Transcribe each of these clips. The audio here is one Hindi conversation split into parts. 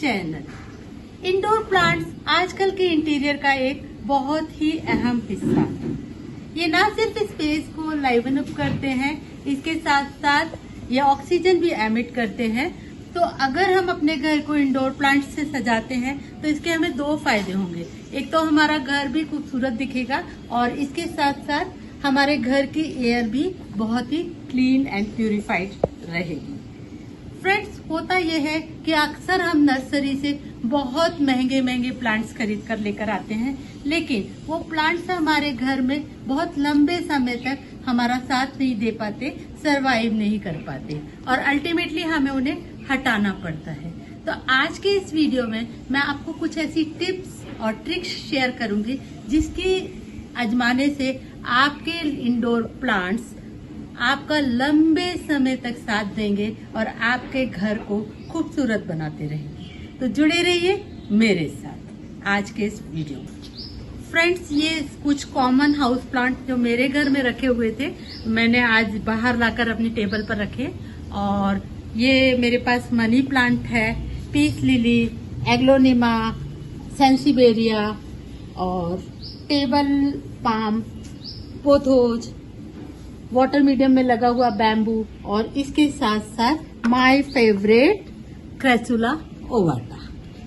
चैनल। इंडोर प्लांट्स आजकल के इंटीरियर का एक बहुत ही अहम हिस्सा है। ये ना सिर्फ स्पेस को लाइवन अप करते हैं, इसके साथ साथ ये ऑक्सीजन भी एमिट करते हैं। तो अगर हम अपने घर को इंडोर प्लांट्स से सजाते हैं तो इसके हमें दो फायदे होंगे। एक तो हमारा घर भी खूबसूरत दिखेगा और इसके साथ साथ हमारे घर की एयर भी बहुत ही क्लीन एंड प्यूरिफाइड रहेगी। फ्रेंड्स, होता यह है कि अक्सर हम नर्सरी से बहुत महंगे महंगे प्लांट्स खरीद कर लेकर आते हैं, लेकिन वो प्लांट्स हमारे घर में बहुत लंबे समय तक हमारा साथ नहीं दे पाते, सरवाइव नहीं कर पाते और अल्टीमेटली हमें उन्हें हटाना पड़ता है। तो आज के इस वीडियो में मैं आपको कुछ ऐसी टिप्स और ट्रिक्स शेयर करूंगी जिसकी आजमाने से आपके इंडोर प्लांट्स आपका लंबे समय तक साथ देंगे और आपके घर को खूबसूरत बनाते रहेंगे। तो जुड़े रहिए मेरे साथ आज के इस वीडियो में। फ्रेंड्स, ये कुछ कॉमन हाउस प्लांट जो मेरे घर में रखे हुए थे मैंने आज बाहर लाकर अपनी टेबल पर रखे। और ये मेरे पास मनी प्लांट है, पीस लिली, एग्लोनिमा, सेंसिबेरिया और table palm, pothos, water medium में लगा हुआ बैम्बू और इसके साथ साथ माय फेवरेट क्रेसुला ओवाटा।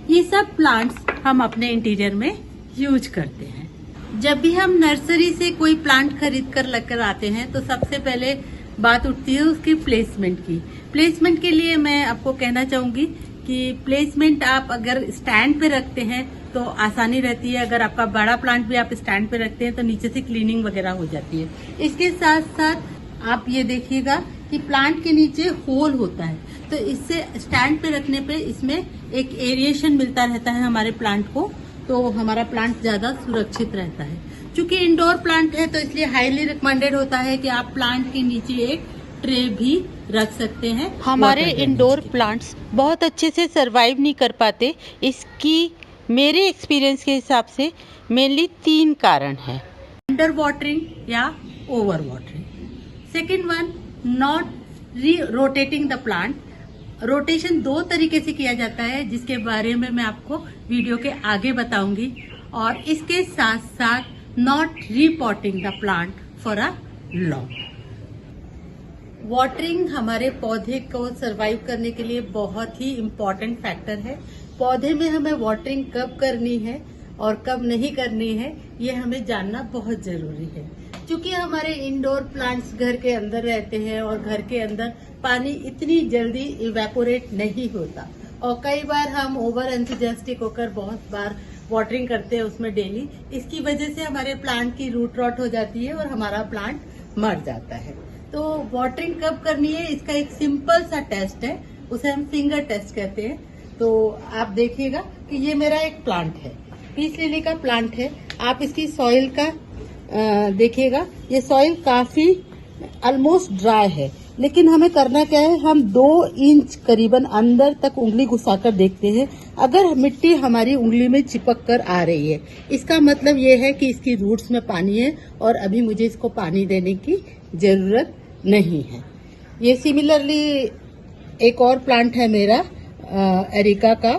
ये सब प्लांट्स हम अपने इंटीरियर में यूज करते हैं। जब भी हम नर्सरी से कोई प्लांट खरीद कर लेकर आते हैं तो सबसे पहले बात उठती है उसकी प्लेसमेंट की। प्लेसमेंट के लिए मैं आपको कहना चाहूंगी कि प्लेसमेंट आप अगर स्टैंड पे रखते हैं तो आसानी रहती है। अगर आपका बड़ा प्लांट भी आप स्टैंड पे रखते हैं तो नीचे से क्लीनिंग वगैरह हो जाती है। इसके साथ साथ आप ये देखिएगा कि प्लांट के नीचे होल होता है, तो इससे स्टैंड पे रखने पे इसमें एक एरिएशन मिलता रहता है हमारे प्लांट को, तो हमारा प्लांट ज्यादा सुरक्षित रहता है। चूंकि इंडोर प्लांट है तो इसलिए हाईली रिकमेंडेड होता है कि आप प्लांट के नीचे एक ट्रे भी रख सकते हैं। हमारे इंडोर प्लांट्स बहुत अच्छे से सरवाइव नहीं कर पाते। इसकी मेरे एक्सपीरियंस के हिसाब से मेनली 3 कारण हैं। अंडर वाटरिंग या over watering. Second one, not rotating the plant. Rotation 2 तरीके से किया जाता है जिसके बारे में मैं आपको वीडियो के आगे बताऊंगी। और इसके साथ साथ not repotting the plant for a long. Watering हमारे पौधे को सरवाइव करने के लिए बहुत ही इम्पोर्टेंट फैक्टर है। पौधे में हमें वाटरिंग कब करनी है और कब नहीं करनी है ये हमें जानना बहुत जरूरी है। क्योंकि हमारे इंडोर प्लांट्स घर के अंदर रहते हैं और घर के अंदर पानी इतनी जल्दी इवेपोरेट नहीं होता और कई बार हम ओवर एंथुसियास्टिक होकर बहुत बार वाटरिंग करते हैं उसमें डेली। इसकी वजह से हमारे प्लांट की रूट रॉट हो जाती है और हमारा प्लांट मर जाता है। तो वाटरिंग कब करनी है इसका एक सिंपल सा टेस्ट है, उसे हम फिंगर टेस्ट कहते हैं। तो आप देखिएगा कि ये मेरा एक प्लांट है, पीस लिली का प्लांट है। आप इसकी सॉइल का देखिएगा, ये सॉइल काफी ऑलमोस्ट ड्राई है, लेकिन हमें करना क्या है, हम 2 इंच करीबन अंदर तक उंगली घुसाकर देखते हैं। अगर मिट्टी हमारी उंगली में चिपक कर आ रही है इसका मतलब ये है कि इसकी रूट्स में पानी है और अभी मुझे इसको पानी देने की जरूरत नहीं है। ये सिमिलरली एक और प्लांट है मेरा एरिका का,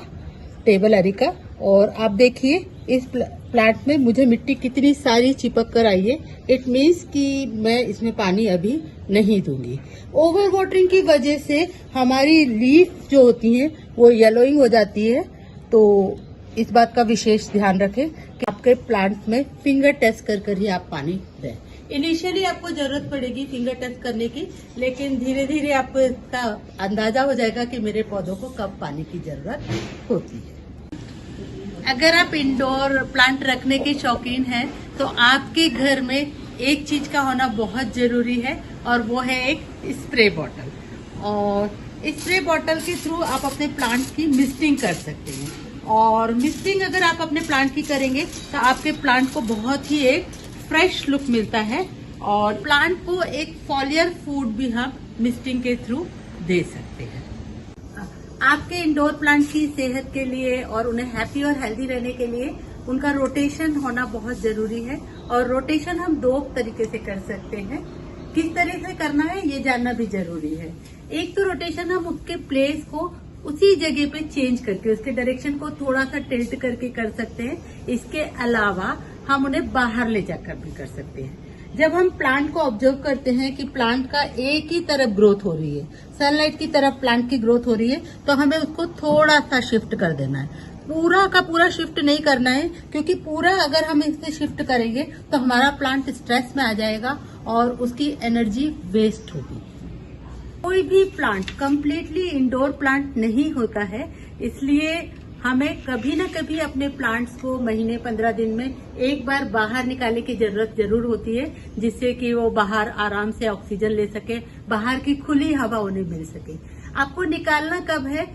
टेबल एरिका, और आप देखिए इस प्लांट में मुझे मिट्टी कितनी सारी चिपक कर आई है। इट मीन्स कि मैं इसमें पानी अभी नहीं दूंगी। ओवर वाटरिंग की वजह से हमारी लीफ जो होती है वो येलोइंग हो जाती है। तो इस बात का विशेष ध्यान रखें कि आपके प्लांट में फिंगर टेस्ट कर ही आप पानी दें। इनिशियली आपको जरूरत पड़ेगी फिंगर टेस्ट करने की, लेकिन धीरे धीरे आपको इसका अंदाजा हो जाएगा कि मेरे पौधों को कब पानी की जरूरत होती है। अगर आप इंडोर प्लांट रखने के शौकीन हैं तो आपके घर में एक चीज का होना बहुत जरूरी है और वो है एक स्प्रे बॉटल। और स्प्रे बॉटल के थ्रू आप अपने प्लांट की मिस्टिंग कर सकते हैं। और मिस्टिंग अगर आप अपने प्लांट की करेंगे तो आपके प्लांट को बहुत ही एक फ्रेश लुक मिलता है और प्लांट को एक फॉलियर फूड भी हम मिस्टिंग के थ्रू दे सकते हैं। आपके इंडोर प्लांट की सेहत के लिए और उन्हें हैप्पी और हेल्दी रहने के लिए उनका रोटेशन होना बहुत जरूरी है। और रोटेशन हम 2 तरीके से कर सकते हैं। किस तरह से करना है ये जानना भी जरूरी है। एक तो रोटेशन हम उसके प्लेस को उसी जगह पे चेंज करके उसके डायरेक्शन को थोड़ा सा टिल्ट करके कर सकते हैं। इसके अलावा हम उन्हें बाहर ले जाकर भी कर सकते हैं। जब हम प्लांट को ऑब्जर्व करते हैं कि प्लांट का एक ही तरफ ग्रोथ हो रही है, सनलाइट की तरफ प्लांट की ग्रोथ हो रही है, तो हमें उसको थोड़ा सा शिफ्ट कर देना है। पूरा का पूरा शिफ्ट नहीं करना है, क्योंकि पूरा अगर हम इसे शिफ्ट करेंगे तो हमारा प्लांट स्ट्रेस में आ जाएगा और उसकी एनर्जी वेस्ट होगी। कोई भी प्लांट कंप्लीटली इंडोर प्लांट नहीं होता है, इसलिए हमें कभी ना कभी अपने प्लांट्स को महीने 15 दिन में एक बार बाहर निकालने की जरूरत जरूर होती है, जिससे कि वो बाहर आराम से ऑक्सीजन ले सके, बाहर की खुली हवा उन्हें मिल सके। आपको निकालना कब है?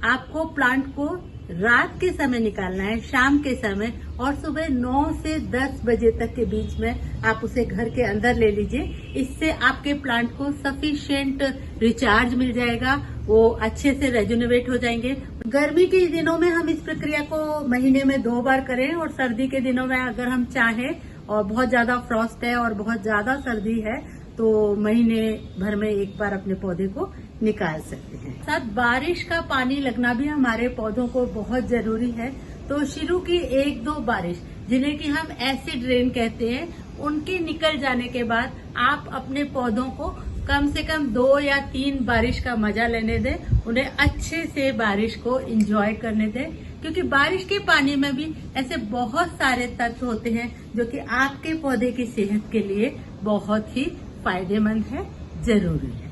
आपको प्लांट को रात के समय निकालना है, शाम के समय, और सुबह 9 से 10 बजे तक के बीच में आप उसे घर के अंदर ले लीजिए। इससे आपके प्लांट को सफिशिएंट रिचार्ज मिल जाएगा, वो अच्छे से रेजुनेट हो जाएंगे। गर्मी के दिनों में हम इस प्रक्रिया को महीने में 2 बार करें, और सर्दी के दिनों में अगर हम चाहें और बहुत ज्यादा फ्रॉस्ट है और बहुत ज्यादा सर्दी है तो महीने भर में एक बार अपने पौधे को निकाल सकते हैं। साथ बारिश का पानी लगना भी हमारे पौधों को बहुत जरूरी है। तो शुरू की 1-2 बारिश, जिन्हें कि हम एसिड रेन कहते हैं, उनके निकल जाने के बाद आप अपने पौधों को कम से कम 2 या 3 बारिश का मजा लेने दें, उन्हें अच्छे से बारिश को एंजॉय करने दें, क्योंकि बारिश के पानी में भी ऐसे बहुत सारे तत्व होते हैं जो कि आपके पौधे की सेहत के लिए बहुत ही फायदेमंद है, जरूरी है।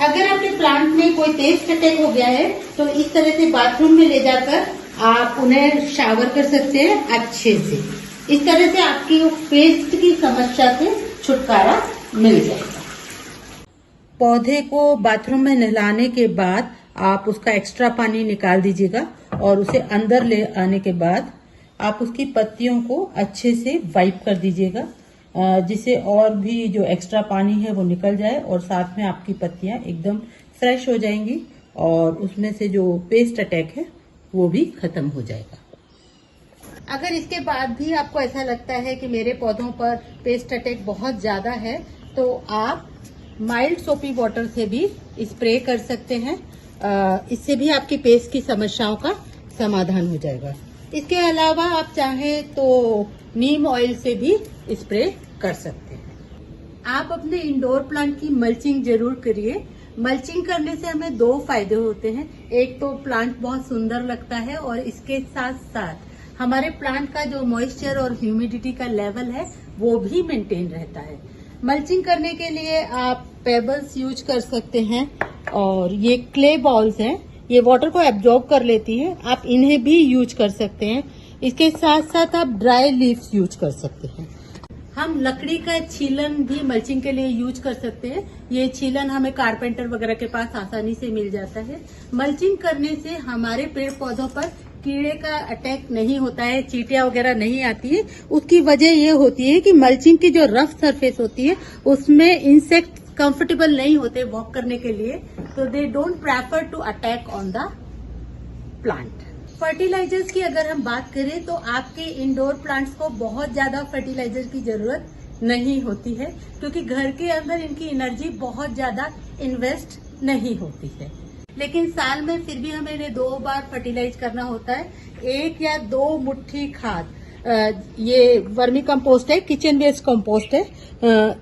अगर आपके प्लांट में कोई तेज अटैक हो गया है तो इस तरह से बाथरूम में ले जाकर आप उन्हें शावर कर सकते हैं अच्छे से। इस तरह से आपकी पेस्ट की समस्या से छुटकारा मिल जाएगा। पौधे को बाथरूम में नहलाने के बाद आप उसका एक्स्ट्रा पानी निकाल दीजिएगा, और उसे अंदर ले आने के बाद आप उसकी पत्तियों को अच्छे से वाइप कर दीजिएगा, जिससे और भी जो एक्स्ट्रा पानी है वो निकल जाए, और साथ में आपकी पत्तियां एकदम फ्रेश हो जाएंगी और उसमें से जो पेस्ट अटैक है वो भी खत्म हो जाएगा। अगर इसके बाद भी आपको ऐसा लगता है कि मेरे पौधों पर पेस्ट अटैक बहुत ज्यादा है, तो आप माइल्ड सोपी वाटर से भी स्प्रे कर सकते हैं। इससे भी आपकी पेस्ट की समस्याओं का समाधान हो जाएगा। इसके अलावा आप चाहें तो नीम ऑयल से भी स्प्रे कर सकते हैं। आप अपने इंडोर प्लांट की मल्चिंग जरूर करिए। मल्चिंग करने से हमें 2 फायदे होते हैं। एक तो प्लांट बहुत सुंदर लगता है, और इसके साथ साथ हमारे प्लांट का जो मॉइस्चर और ह्यूमिडिटी का लेवल है वो भी मेंटेन रहता है। मल्चिंग करने के लिए आप पेबल्स यूज कर सकते हैं, और ये क्ले बॉल्स हैं, ये वाटर को एब्जॉर्ब कर लेती है, आप इन्हें भी यूज कर सकते हैं। इसके साथ साथ आप ड्राई लीव्स यूज कर सकते हैं। हम लकड़ी का छीलन भी मल्चिंग के लिए यूज कर सकते हैं। ये छीलन हमें कारपेंटर वगैरह के पास आसानी से मिल जाता है। मल्चिंग करने से हमारे पेड़ पौधों पर कीड़े का अटैक नहीं होता है, चींटियां वगैरह नहीं आती है। उसकी वजह ये होती है कि मल्चिंग की जो रफ सरफेस होती है उसमें इंसेक्ट कंफर्टेबल नहीं होते वॉक करने के लिए, तो they don't prefer to attack on the plant. Fertilisers की अगर हम बात करें तो आपके इंडोर प्लांट्स को बहुत ज्यादा फर्टिलाइजर की जरूरत नहीं होती है, क्योंकि घर के अंदर इनकी एनर्जी बहुत ज्यादा इन्वेस्ट नहीं होती है। लेकिन साल में फिर भी हमें इन्हें 2 बार फर्टिलाइज करना होता है। 1 या 2 मुट्ठी खाद, ये वर्मी कंपोस्ट है, किचन वेस्ट कंपोस्ट है,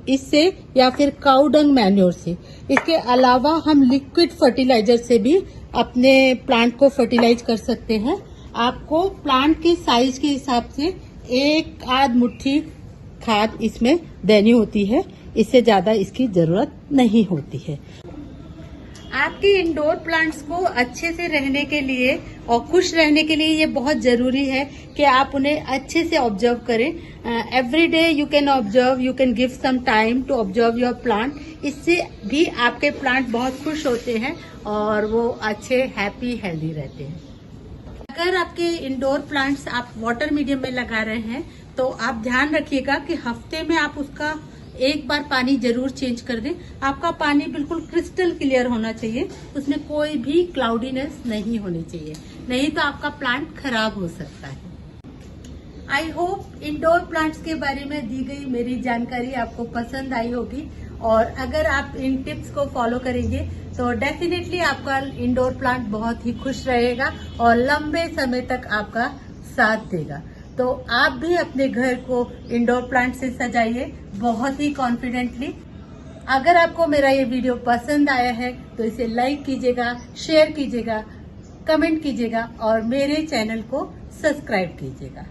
इससे या फिर काऊ डंग मैन्योर से। इसके अलावा हम लिक्विड फर्टिलाइजर से भी अपने प्लांट को फर्टिलाइज कर सकते हैं। आपको प्लांट के साइज के हिसाब से 1 आध मुट्ठी खाद इसमें देनी होती है, इससे ज्यादा इसकी जरूरत नहीं होती है। आपके इंडोर प्लांट्स को अच्छे से रहने के लिए और खुश रहने के लिए ये बहुत जरूरी है कि आप उन्हें अच्छे से ऑब्जर्व करें। Every day you can observe, you can give some time to observe your plant. इससे भी आपके प्लांट बहुत खुश होते हैं और वो अच्छे, हैप्पी, हेल्दी रहते हैं। अगर आपके इंडोर प्लांट्स आप वाटर मीडियम में लगा रहे हैं तो आप ध्यान रखिएगा कि हफ्ते में आप उसका 1 बार पानी जरूर चेंज कर दें। आपका पानी बिल्कुल क्रिस्टल क्लियर होना चाहिए, उसमें कोई भी क्लाउडीनेस नहीं होनी चाहिए, नहीं तो आपका प्लांट खराब हो सकता है। आई होप इंडोर प्लांट्स के बारे में दी गई मेरी जानकारी आपको पसंद आई होगी और अगर आप इन टिप्स को फॉलो करेंगे तो डेफिनेटली आपका इंडोर प्लांट बहुत ही खुश रहेगा और लंबे समय तक आपका साथ देगा। तो आप भी अपने घर को इंडोर प्लांट से सजाइए बहुत ही कॉन्फिडेंटली। अगर आपको मेरा ये वीडियो पसंद आया है तो इसे लाइक कीजिएगा, शेयर कीजिएगा, कमेंट कीजिएगा और मेरे चैनल को सब्सक्राइब कीजिएगा।